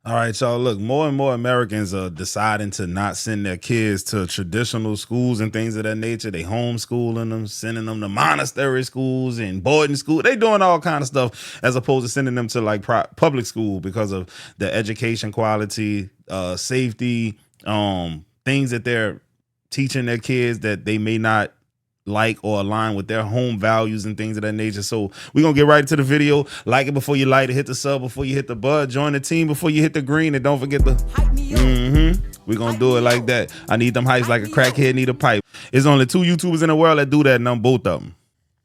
All right, y'all. Look, more and more Americans are deciding to not send their kids to traditional schools and things of that nature. They homeschooling them, sending them to monastery schools and boarding school. They doing all kind of stuff as opposed to sending them to like public school because of the education quality, safety, things that they're teaching their kids that they may not like or align with their home values and things of that nature. So we're gonna get right into the video. Like it before you like it, hit the sub before you hit the bud, join the team before you hit the green, and don't forget the we're gonna do it like that. I need them hypes like a crackhead need a pipe. There's only 2 YouTubers in the world that do that, and I'm both of them.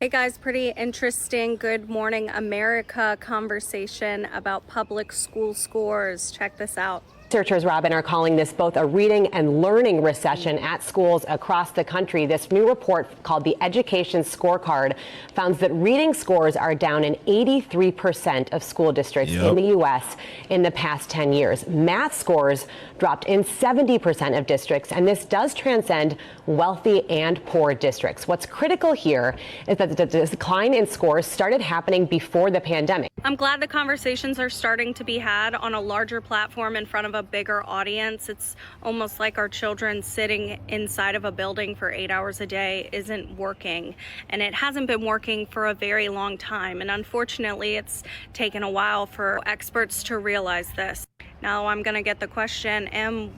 Hey guys, pretty interesting Good Morning America conversation about public school scores. Check this out. Researchers, Robin, are calling this both a reading and learning recession at schools across the country. This new report called the Education Scorecard found that reading scores are down in 83% of school districts in the U.S. in the past 10 years. Math scores dropped in 70% of districts, and this does transcend wealthy and poor districts. What's critical here is that the decline in scores started happening before the pandemic. I'm glad the conversations are starting to be had on a larger platform in front of a bigger audience. It's almost like our children sitting inside of a building for 8 hours a day isn't working, and it hasn't been working for a very long time, and unfortunately it's taken a while for experts to realize this. Now I'm gonna get the question,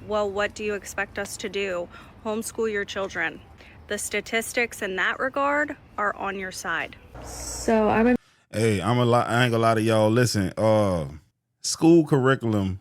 well, what do you expect us to do? Homeschool your children. The statistics in that regard are on your side. So I ain't gonna lie to y'all. Listen, school curriculum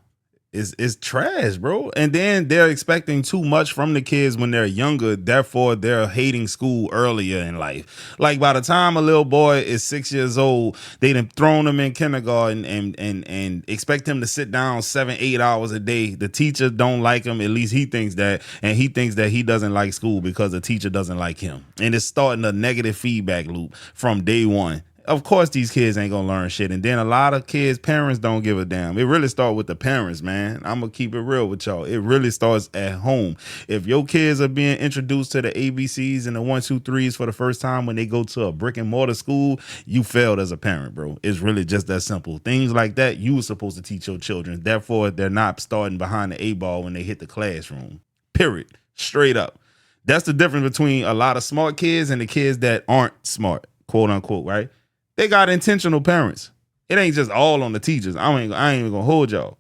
is trash, bro. And then they're expecting too much from the kids when they're younger. Therefore, they're hating school earlier in life. Like by the time a little boy is 6 years old, they done thrown him in kindergarten and expect him to sit down 7-8 hours a day. The teacher don't like him. At least he thinks that, and he thinks that he doesn't like school because the teacher doesn't like him. And it's starting a negative feedback loop from day one. Of course, these kids ain't gonna learn shit. And then a lot of kids' parents don't give a damn. It really starts with the parents, man. I'm gonna keep it real with y'all. It really starts at home. If your kids are being introduced to the ABCs and the 1, 2, 3s for the first time when they go to a brick and mortar school, you failed as a parent, bro. It's really just that simple. Things like that you were supposed to teach your children. Therefore, they're not starting behind the A-ball when they hit the classroom. Period. Straight up. That's the difference between a lot of smart kids and the kids that aren't smart, quote unquote, right? They got intentional parents. It ain't just all on the teachers. I ain't even gonna hold y'all.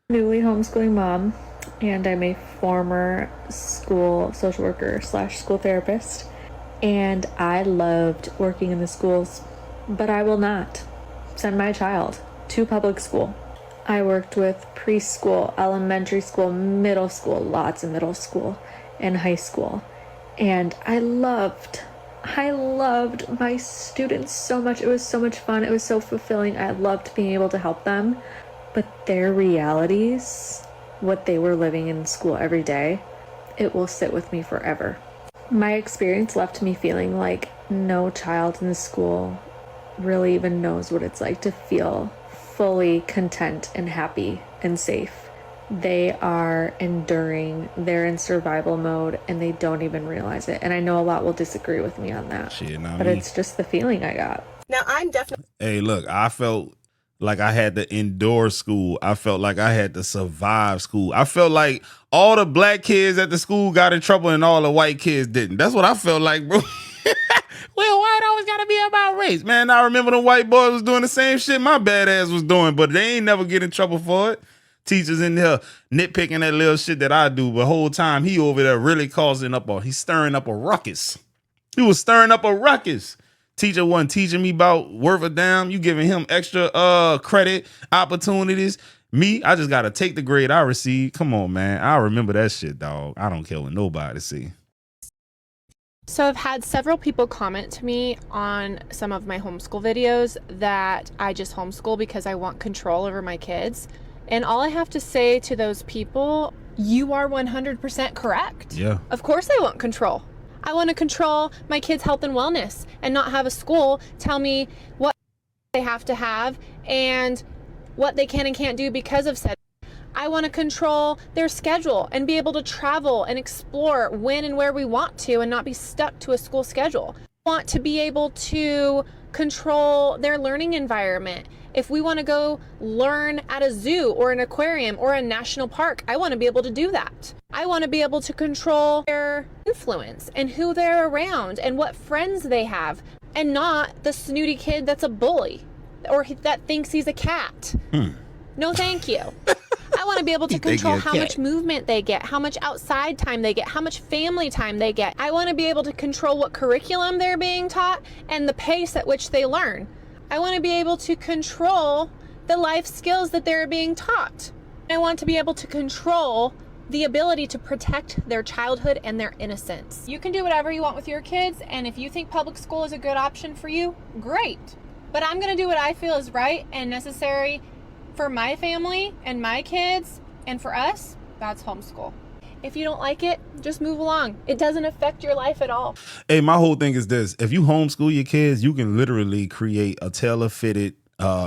Newly homeschooling mom, and I'm a former school social worker / school therapist. And I loved working in the schools, but I will not send my child to public school. I worked with preschool, elementary school, middle school, lots of middle school, and high school. And I loved my students so much. It was so much fun. It was so fulfilling. I loved being able to help them. But their realities, what they were living in school every day, it will sit with me forever. My experience left me feeling like no child in the school really even knows what it's like to feel fully content and happy and safe. They are enduring, they're in survival mode, and they don't even realize it. And I know a lot will disagree with me on that. But it's just the feeling I got. Now I'm definitely... Hey, look, I felt like I had to endure school. I felt like I had to survive school. I felt like all the black kids at the school got in trouble and all the white kids didn't. That's what I felt like, bro. Well, why it always gotta be about race? Man, I remember the white boys was doing the same shit my bad ass was doing, but they ain't never get in trouble for it. Teachers in there nitpicking that little shit that I do, but the whole time he over there really he's stirring up a ruckus. He was stirring up a ruckus. Teacher wasn't teaching me about worth a damn. You giving him extra credit opportunities. Me, I just gotta take the grade I received. Come on, man. I remember that shit, dog. I don't care what nobody see. So I've had several people comment to me on some of my homeschool videos that I just homeschool because I want control over my kids. And all I have to say to those people, you are 100% correct. Yeah. Of course I want control. I want to control my kids' health and wellness and not have a school tell me what they have to have and what they can and can't do because of said. I want to control their schedule and be able to travel and explore when and where we want to and not be stuck to a school schedule. I want to be able to control their learning environment If we want to go learn at a zoo or an aquarium or a national park, I want to be able to do that. I want to be able to control their influence and who they're around and what friends they have, and not the snooty kid that's a bully or that thinks he's a cat. No, thank you. I want to be able to control how much movement they get, how much outside time they get, how much family time they get. I want to be able to control what curriculum they're being taught and the pace at which they learn. I want to be able to control the life skills that they're being taught. I want to be able to control the ability to protect their childhood and their innocence. You can do whatever you want with your kids, and if you think public school is a good option for you, great. But I'm going to do what I feel is right and necessary for my family and my kids, and for us, that's homeschool. If you don't like it, just move along. It doesn't affect your life at all. Hey, my whole thing is this. If you homeschool your kids, you can literally create a tailor-fitted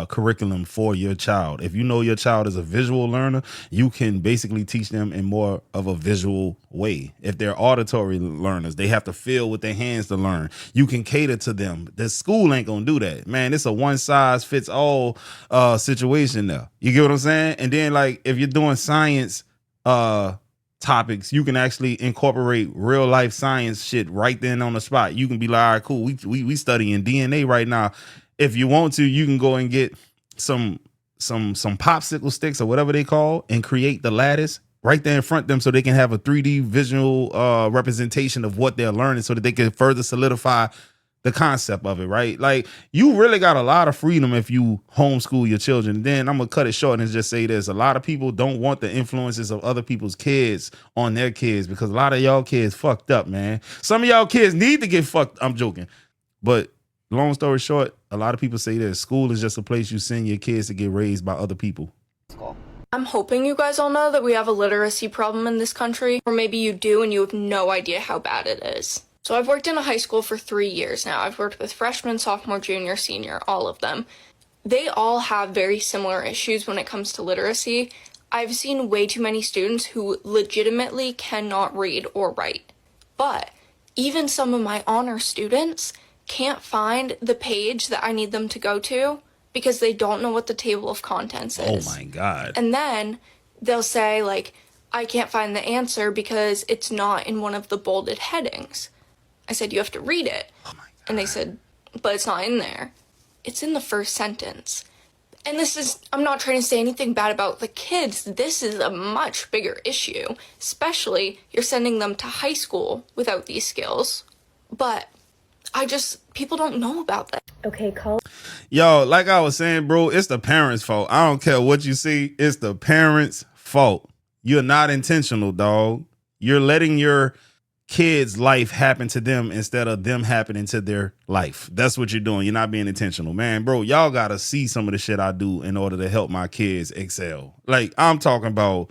curriculum for your child. If you know your child is a visual learner, you can basically teach them in more of a visual way. If they're auditory learners, they have to feel with their hands to learn. You can cater to them. The school ain't gonna do that, man. It's a one size fits all situation there. You get what I'm saying? And then, like, if you're doing science topics, you can actually incorporate real life science shit right then on the spot. You can be like, all right, cool. We studying DNA right now. If you want to, you can go and get some popsicle sticks or whatever they call and create the lattice right there in front of them so they can have a 3D visual representation of what they're learning so that they can further solidify the concept of it, right? Like, you really got a lot of freedom if you homeschool your children. Then I'm going to cut it short and just say this. A lot of people don't want the influences of other people's kids on their kids because a lot of y'all kids fucked up, man. Some of y'all kids need to get fucked. I'm joking. But long story short, a lot of people say this. School is just a place you send your kids to get raised by other people. I'm hoping you guys all know that we have a literacy problem in this country, or maybe you do and you have no idea how bad it is. So I've worked in a high school for 3 years now. I've worked with freshmen, sophomore, junior, senior, all of them. They all have very similar issues when it comes to literacy. I've seen way too many students who legitimately cannot read or write. But even some of my honor students can't find the page that I need them to go to because they don't know what the table of contents is. Oh my God. And then they'll say, like, I can't find the answer because it's not in one of the bolded headings. I said, you have to read it. Oh my God. And they said, but it's not in there. It's in the first sentence. And this is, I'm not trying to say anything bad about the kids. This is a much bigger issue, especially you're sending them to high school without these skills. But people don't know about that. Okay, call. Yo, like I was saying, bro, it's the parents' fault. I don't care what you see. It's the parents' fault. You're not intentional, dog. You're letting your kids' life happen to them instead of them happening to their life. That's what you're doing. You're not being intentional, man. Bro, y'all got to see some of the shit I do in order to help my kids excel. Like, I'm talking about,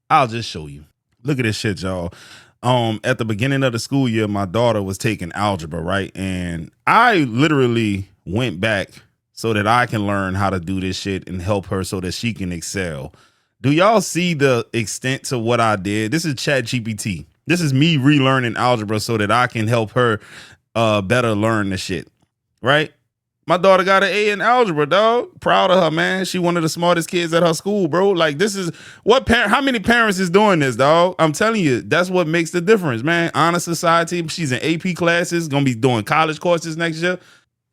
I'll just show you. Look at this shit, y'all. At the beginning of the school year, my daughter was taking algebra, right? And I literally went back so that I can learn how to do this shit and help her so that she can excel. Do y'all see the extent to what I did? This is ChatGPT. This is me relearning algebra so that I can help her better learn the shit, right? My daughter got an A in algebra, dog. Proud of her, man. She one of the smartest kids at her school, bro. Like, this is what how many parents is doing this, dog? I'm telling you, that's what makes the difference, man. Honor Society. She's in AP classes, gonna be doing college courses next year.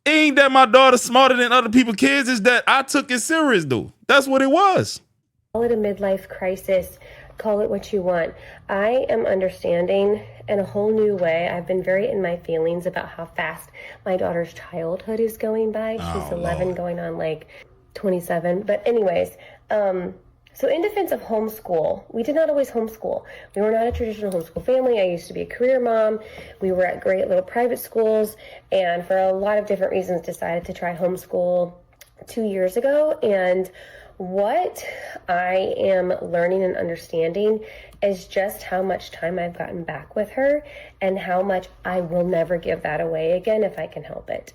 Ain't that my daughter smarter than other people's kids? Is that I took it serious, though. That's what it was. Call it a midlife crisis. Call it what you want. I am understanding in a whole new way. I've been very in my feelings about how fast my daughter's childhood is going by. She's 11 going on like 27. But anyways, so in defense of homeschool, we did not always homeschool. We were not a traditional homeschool family. I used to be a career mom. We were at great little private schools, and for a lot of different reasons decided to try homeschool 2 years ago. And what I am learning and understanding is just how much time I've gotten back with her and how much I will never give that away again if I can help it.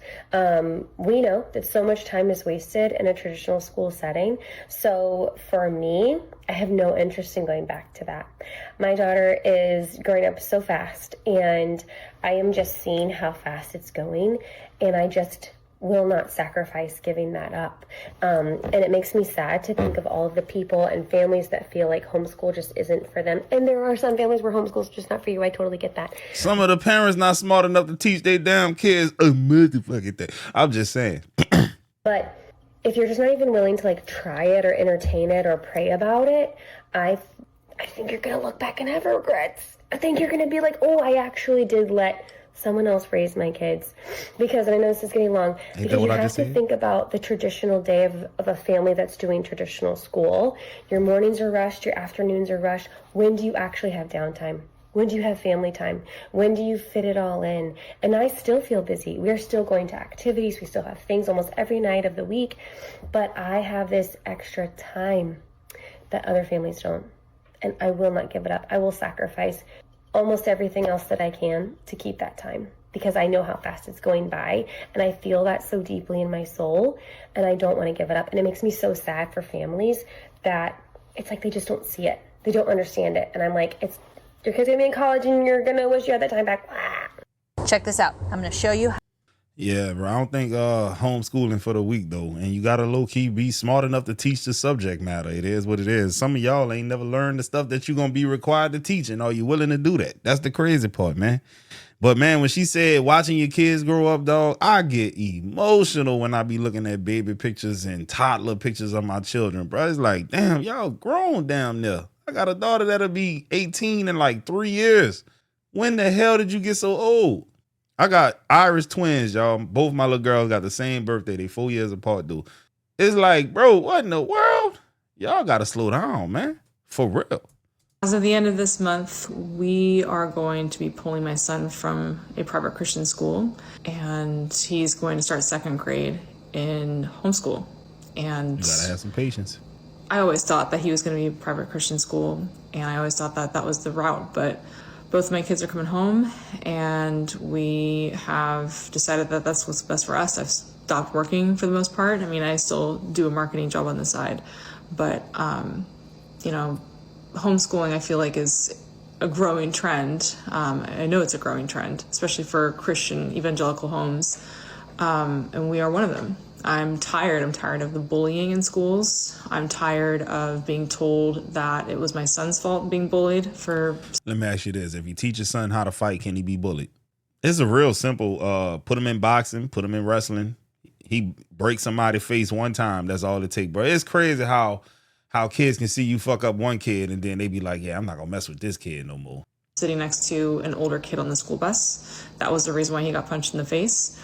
We know that so much time is wasted in a traditional school setting. So for me, I have no interest in going back to that. My daughter is growing up so fast, and I am just seeing how fast it's going. And I just will not sacrifice giving that up. And it makes me sad to think of all of the people and families that feel like homeschool just isn't for them. And there are some families where homeschool is just not for you. I totally get that. Some of the parents not smart enough to teach their damn kids a motherfucking thing. I'm just saying. But if you're just not even willing to like try it or entertain it or pray about it, I think you're going to look back and have regrets. I think you're going to be like, oh, I actually did let someone else raise my kids. Because, and I know this is getting long, because you have to think about the traditional day of a family that's doing traditional school. Your mornings are rushed, your afternoons are rushed. When do you actually have downtime? When do you have family time? When do you fit it all in? And I still feel busy. We're still going to activities. We still have things almost every night of the week. But I have this extra time that other families don't. And I will not give it up. I will sacrifice almost everything else that I can to keep that time, because I know how fast it's going by, and I feel that so deeply in my soul, and I don't want to give it up. And it makes me so sad for families that it's like they just don't see it. They don't understand it. And I'm like, it's your kid's gonna be in college and you're gonna wish you had that time back. Check this out. I'm gonna show you. Yeah, bro. I don't think homeschooling for the week though, and you gotta low key be smart enough to teach the subject matter. It is what it is. Some of y'all ain't never learned the stuff that you're gonna be required to teach, and are you willing to do that? That's the crazy part, man. But man, when she said watching your kids grow up, dog, I get emotional when I be looking at baby pictures and toddler pictures of my children, bro. It's like, damn, y'all grown down there. I got a daughter that'll be 18 in like 3 years. When the hell did you get so old? I got Irish twins, y'all. Both my little girls got the same birthday. They 4 years apart, dude. It's like, bro, what in the world? Y'all got to slow down, man. For real. As of the end of this month, we are going to be pulling my son from a private Christian school, and he's going to start second grade in homeschool. And you gotta have some patience. I always thought that he was going to be a private Christian school, and I always thought that that was the route, but both of my kids are coming home, and we have decided that that's what's best for us. I've stopped working for the most part. I mean, I still do a marketing job on the side, but, homeschooling I feel like is a growing trend. I know it's a growing trend, especially for Christian evangelical homes, and we are one of them. I'm tired of the bullying in schools. I'm tired of being told that it was my son's fault being bullied for... Let me ask you this. If you teach your son how to fight, can he be bullied? It's a real simple, put him in boxing, put him in wrestling. He breaks somebody's face one time. That's all it takes, bro. It's crazy how kids can see you fuck up one kid and then they be like, yeah, I'm not gonna mess with this kid no more. Sitting next to an older kid on the school bus. That was the reason why he got punched in the face.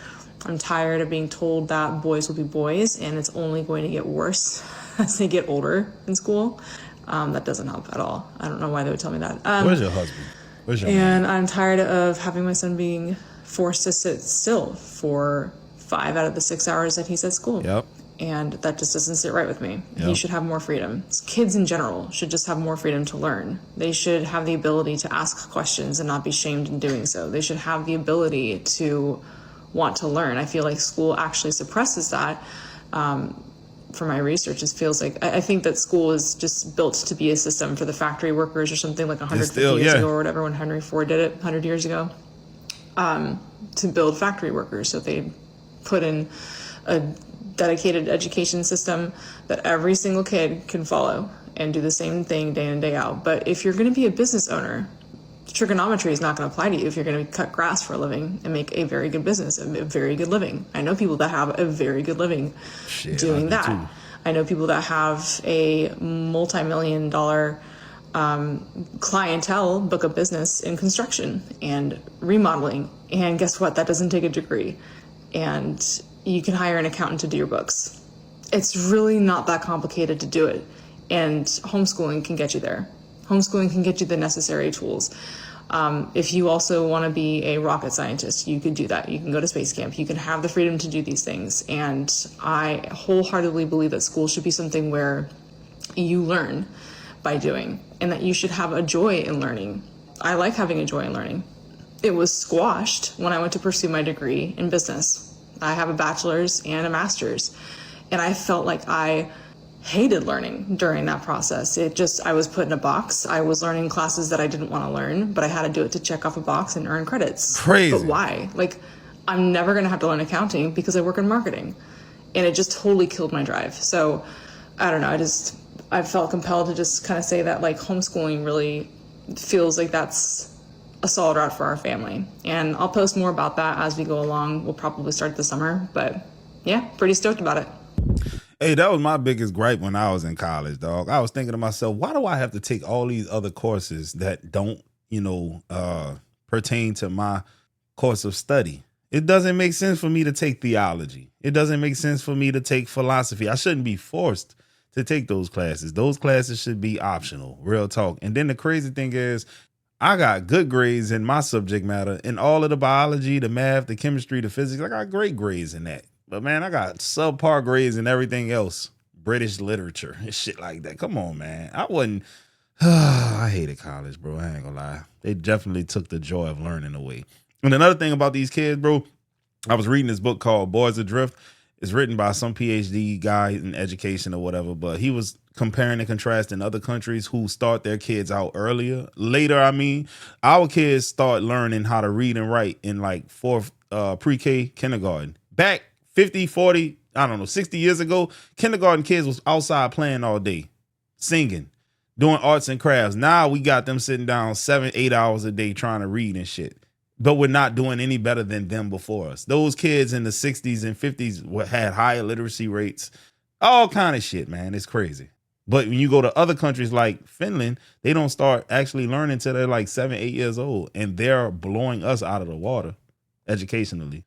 I'm tired of being told that boys will be boys and it's only going to get worse as they get older in school. That doesn't help at all. I don't know why they would tell me that. Where's your husband? Where's your man? man? I'm tired of having my son being forced to sit still for 5 out of the 6 hours that he's at school. Yep. And that just doesn't sit right with me. Yep. He should have more freedom. Kids in general should just have more freedom to learn. They should have the ability to ask questions and not be shamed in doing so. They should have the ability to want to learn. I feel like school actually suppresses that. For my research, it feels like I think that school is just built to be a system for the factory workers or something like 150 years ago or whatever, when Henry Ford did it 100 years ago, to build factory workers. So they put in a dedicated education system that every single kid can follow and do the same thing day in, day out. But if you're going to be a business owner, trigonometry is not going to apply to you if you're going to cut grass for a living and make a very good business, a very good living. I know people that have a very good living doing that. Too. I know people that have a multi-million-dollar clientele book of business in construction and remodeling. And guess what? That doesn't take a degree. And you can hire an accountant to do your books. It's really not that complicated to do it. And homeschooling can get you there. Homeschooling can get you the necessary tools. If you also want to be a rocket scientist, you could do that. You can go to space camp. You can have the freedom to do these things. And I wholeheartedly believe that school should be something where you learn by doing, and that you should have a joy in learning. I like having a joy in learning. It was squashed when I went to pursue my degree in business. I have a bachelor's and a master's, and I felt like I hated learning during that process. I was put in a box. I was learning classes that I didn't want to learn, but I had to do it to check off a box and earn credits. Crazy. But why? Like, I'm never going to have to learn accounting because I work in marketing. And it just totally killed my drive. So I don't know. I felt compelled to just kind of say that like homeschooling really feels like that's a solid route for our family. And I'll post more about that as we go along. We'll probably start this summer, but yeah, pretty stoked about it. Hey, that was my biggest gripe when I was in college, dog. I was thinking to myself, why do I have to take all these other courses that don't, pertain to my course of study? It doesn't make sense for me to take theology. It doesn't make sense for me to take philosophy. I shouldn't be forced to take those classes. Those classes should be optional, real talk. And then the crazy thing is, I got good grades in my subject matter, in all of the biology, the math, the chemistry, the physics. I got great grades in that. But man, I got subpar grades in everything else. British literature and shit like that. Come on, man. I hated college, bro. I ain't gonna lie. They definitely took the joy of learning away. And another thing about these kids, bro, I was reading this book called Boys Adrift. It's written by some PhD guy in education or whatever, but he was comparing and contrasting other countries who start their kids out later. I mean, our kids start learning how to read and write in like fourth pre-K kindergarten. Back 50, 40, I don't know, 60 years ago, kindergarten kids was outside playing all day, singing, doing arts and crafts. Now we got them sitting down 7, 8 hours a day trying to read and shit. But we're not doing any better than them before us. Those kids in the 60s and 50s had higher literacy rates, all kind of shit, man. It's crazy. But when you go to other countries like Finland, they don't start actually learning until they're like 7, 8 years old. And they're blowing us out of the water educationally.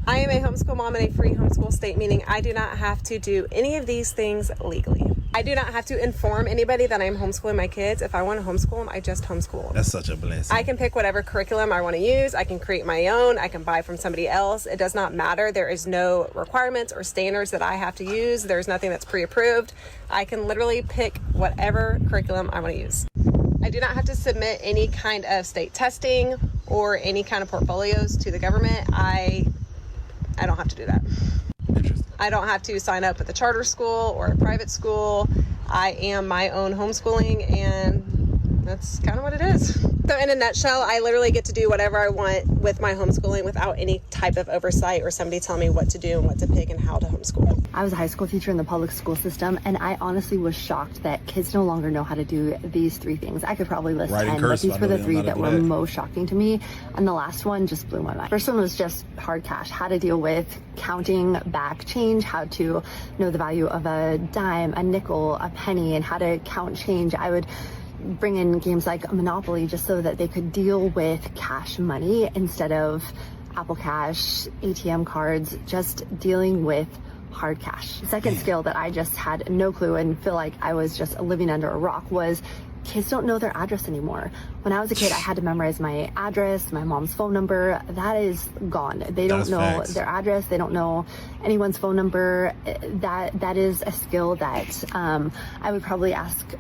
I am a homeschool mom in a free homeschool state, meaning I do not have to do any of these things legally. I do not have to inform anybody that I'm homeschooling my kids. If I want to homeschool them, I just homeschool them. That's such a blessing. I can pick whatever curriculum I want to use. I can create my own. I can buy from somebody else. It does not matter. There is no requirements or standards that I have to use. There's nothing that's pre-approved. I can literally pick whatever curriculum I want to use. I do not have to submit any kind of state testing or any kind of portfolios to the government. I don't have to do that. Interesting. I don't have to sign up with a charter school or a private school. I am my own homeschooling, and that's kind of what it is. So in a nutshell, I literally get to do whatever I want with my homeschooling without any type of oversight or somebody telling me what to do and what to pick and how to homeschool. I was a high school teacher in the public school system, and I honestly was shocked that kids no longer know how to do these 3 things. I could probably list 10, but these were the 3 that were most shocking to me. And the last one just blew my mind. First one was just hard cash, how to deal with counting back change, how to know the value of a dime, a nickel, a penny, and how to count change. I would bring in games like Monopoly just so that they could deal with cash money instead of Apple Cash, ATM cards, just dealing with hard cash. The second skill that I just had no clue and feel like I was just living under a rock was kids don't know their address anymore. When I was a kid, I had to memorize my address, my mom's phone number. That is gone. They don't know their address. They don't know anyone's phone number. That is a skill that I would probably ask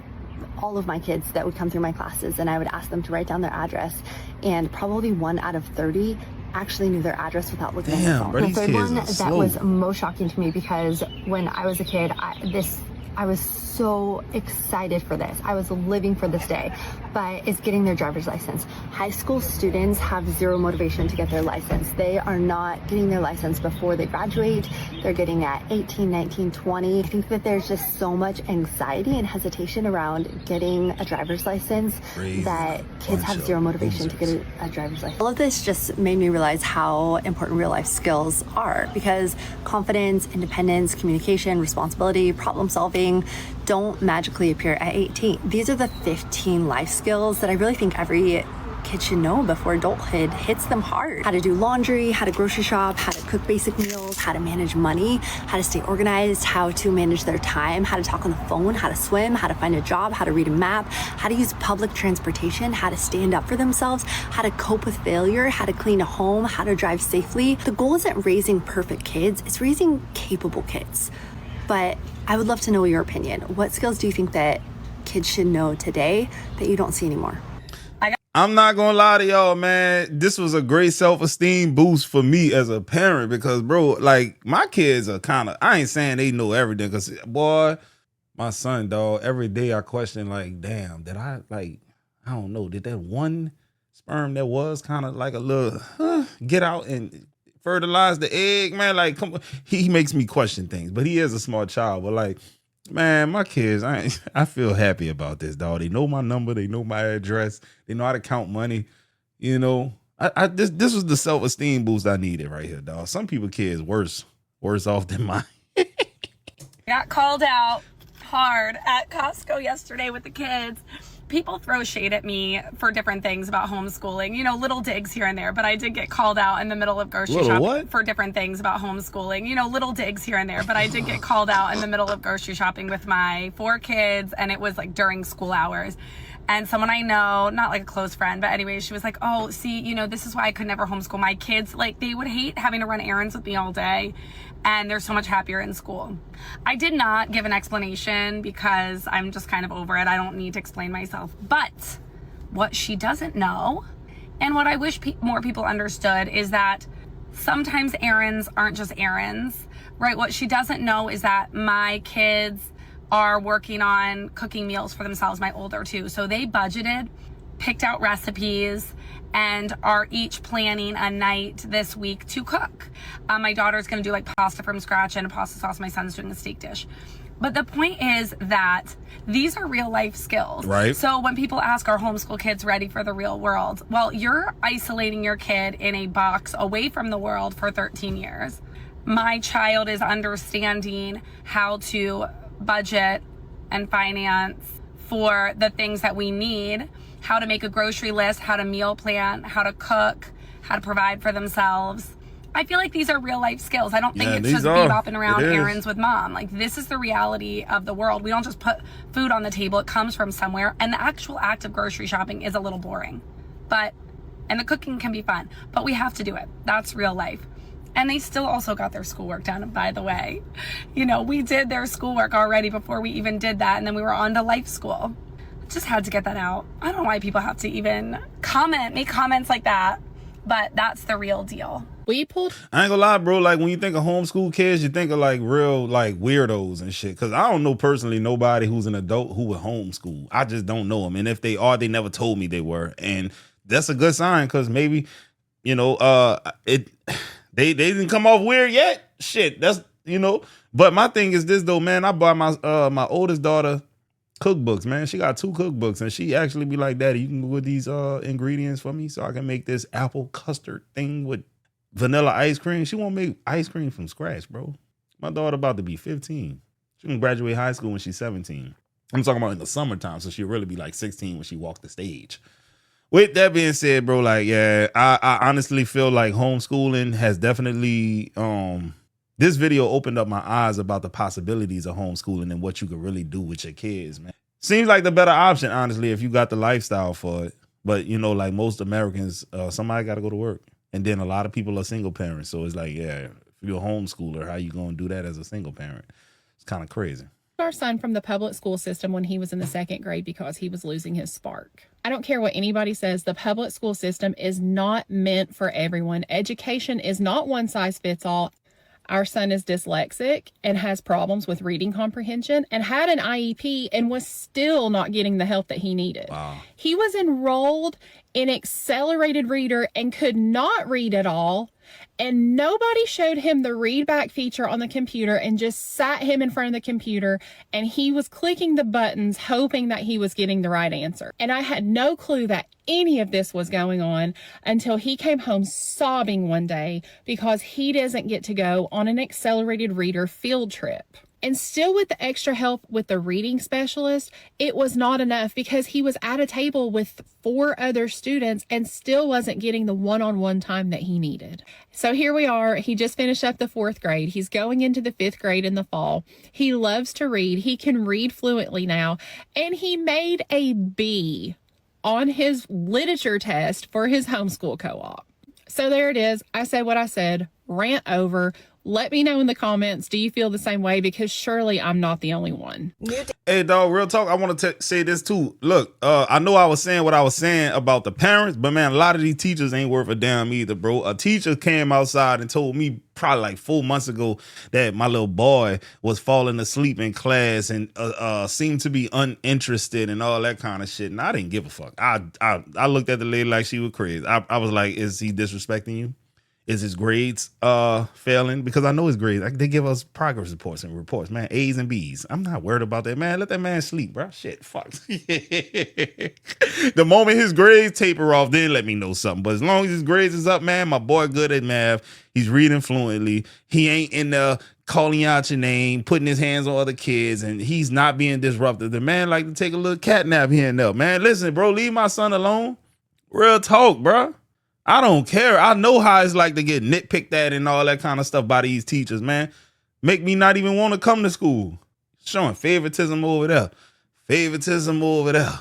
all of my kids that would come through my classes, and I would ask them to write down their address, and probably 1 out of 30 actually knew their address without looking at their phone. The third one that was most shocking to me, because when I was a kid, I was so excited for this. I was living for this day, but it's getting their driver's license. High school students have zero motivation to get their license. They are not getting their license before they graduate. They're getting at 18, 19, 20. I think that there's just so much anxiety and hesitation around getting a driver's license that kids have zero motivation to get a driver's license. All of this just made me realize how important real life skills are, because confidence, independence, communication, responsibility, problem solving don't magically appear at 18. These are the 15 life skills that I really think every kid should know before adulthood hits them hard. How to do laundry, how to grocery shop, how to cook basic meals, how to manage money, how to stay organized, how to manage their time, how to talk on the phone, how to swim, how to find a job, how to read a map, how to use public transportation, how to stand up for themselves, how to cope with failure, how to clean a home, how to drive safely. The goal isn't raising perfect kids, it's raising capable kids. But I would love to know your opinion. What skills do you think that kids should know today that you don't see anymore? I'm not gonna lie to y'all, man. This was a great self-esteem boost for me as a parent, because, bro, like, my kids are kind of, I ain't saying they know everything, because, boy, my son, dog, every day I question, like, damn, did I, like, I don't know, did that one sperm that was kind of like a little get out and fertilize the egg, man. Like, come on. He makes me question things, but he is a smart child. But like, man, my kids, I feel happy about this, dog. They know my number, they know my address, they know how to count money. You know, this was the self-esteem boost I needed right here, dog. Some people kids worse off than mine. Got called out hard at Costco yesterday with the kids. People throw shade at me for different things about homeschooling, you know, little digs here and there, but I did get called out in the middle of grocery shopping for different things about homeschooling, you know, little digs here and there, but I did get called out in the middle of grocery shopping with my 4 kids, and it was like during school hours. And someone I know, not like a close friend, but anyway, she was like, oh, see, you know, this is why I could never homeschool my kids. Like, they would hate having to run errands with me all day, and they're so much happier in school. I did not give an explanation because I'm just kind of over it. I don't need to explain myself. But what she doesn't know, and what I wish more people understood, is that sometimes errands aren't just errands, right? What she doesn't know is that my kids are working on cooking meals for themselves, my older 2. So they budgeted, picked out recipes, and are each planning a night this week to cook. My daughter's gonna do like pasta from scratch and a pasta sauce. My son's doing a steak dish. But the point is that these are real life skills. Right. So when people ask, are homeschool kids ready for the real world? Well, you're isolating your kid in a box away from the world for 13 years. My child is understanding how to budget and finance for the things that we need, how to make a grocery list, how to meal plan, how to cook, how to provide for themselves. I feel like these are real life skills. I don't think it's just bebopping around errands with mom. Like, this is the reality of the world. We don't just put food on the table. It comes from somewhere. And the actual act of grocery shopping is a little boring. And the cooking can be fun, but we have to do it. That's real life. And they still also got their schoolwork done, make way. You know, we did their schoolwork already before we even did that, and then we were on to life school. Just had to get that out. I don't know why people have to even make comments like that, but that's the real deal. I ain't gonna lie, bro. Like, when you think of homeschool kids, you think of like real like weirdos and shit. Cause I don't know personally nobody who's an adult who would homeschool. I just don't know them. And if they are, they never told me they were. And that's a good sign, cause maybe, you know, They didn't come off weird yet. Shit, that's, you know. But my thing is this though, man. I bought my oldest daughter cookbooks, man. She got 2 cookbooks, and she actually be like, Daddy, you can go with these ingredients for me so I can make this apple custard thing with vanilla ice cream. She won't make ice cream from scratch, bro. My daughter about to be 15. She can graduate high school when she's 17. I'm talking about in the summertime, so she'll really be like 16 when she walks the stage. With that being said, bro, like, yeah, I honestly feel like homeschooling has definitely, this video opened up my eyes about the possibilities of homeschooling and what you could really do with your kids, man. Seems like the better option, honestly, if you got the lifestyle for it. But, you know, like most Americans, somebody got to go to work. And then a lot of people are single parents. So it's like, yeah, if you're a homeschooler, how you going to do that as a single parent? It's kind of crazy. Our son from the public school system when he was in the 2nd grade because he was losing his spark. I don't care what anybody says, the public school system is not meant for everyone. Education is not one size fits all. Our son is dyslexic and has problems with reading comprehension and had an IEP and was still not getting the help that he needed. Wow. He was enrolled in accelerated reader and could not read at all. And nobody showed him the read back feature on the computer and just sat him in front of the computer. And he was clicking the buttons, hoping that he was getting the right answer. And I had no clue that any of this was going on until he came home sobbing one day because he doesn't get to go on an accelerated reader field trip. And still with the extra help with the reading specialist, it was not enough because he was at a table with 4 other students and still wasn't getting the one-on-one time that he needed. So here we are. He just finished up the 4th grade. He's going into the 5th grade in the fall. He loves to read. He can read fluently now. And he made a B on his literature test for his homeschool co-op. So there it is. I said what I said. Rant over. Let me know in the comments, do you feel the same way? Because surely I'm not the only one. Hey, dog, real talk. I want to say this too. Look, I know I was saying what I was saying about the parents, but man, a lot of these teachers ain't worth a damn either, bro. A teacher came outside and told me probably like 4 months ago that my little boy was falling asleep in class and seemed to be uninterested and all that kind of shit. And I didn't give a fuck. I looked at the lady like she was crazy. I was like, is he disrespecting you? Is his grades failing? Because I know his grades. They give us progress reports and reports, man. A's and B's. I'm not worried about that, man. Let that man sleep, bro. Shit, fuck. The moment his grades taper off, then let me know something. But as long as his grades is up, man, my boy good at math. He's reading fluently. He ain't in the calling out your name, putting his hands on other kids, and he's not being disruptive. The man like to take a little cat nap here and there. Man, listen, bro, leave my son alone. Real talk, bro. I don't care. I know how it's like to get nitpicked at and all that kind of stuff by these teachers, man. Make me not even want to come to school. Showing favoritism over there. Favoritism over there.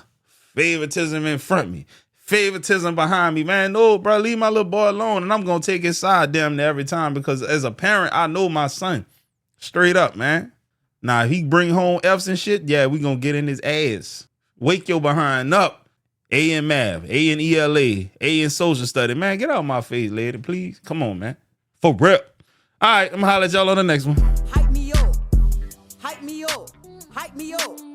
Favoritism in front of me. Favoritism behind me, man. No, bro, leave my little boy alone. And I'm going to take his side damn near every time because as a parent, I know my son. Straight up, man. Now, if he bring home F's and shit, yeah, we going to get in his ass. Wake your behind up. A in math, A in ELA, A in social study. Man, get out of my face, lady, please. Come on, man. For real. All right, I'm going to holler at y'all on the next one. Hype me up. Hype me up. Hype me up.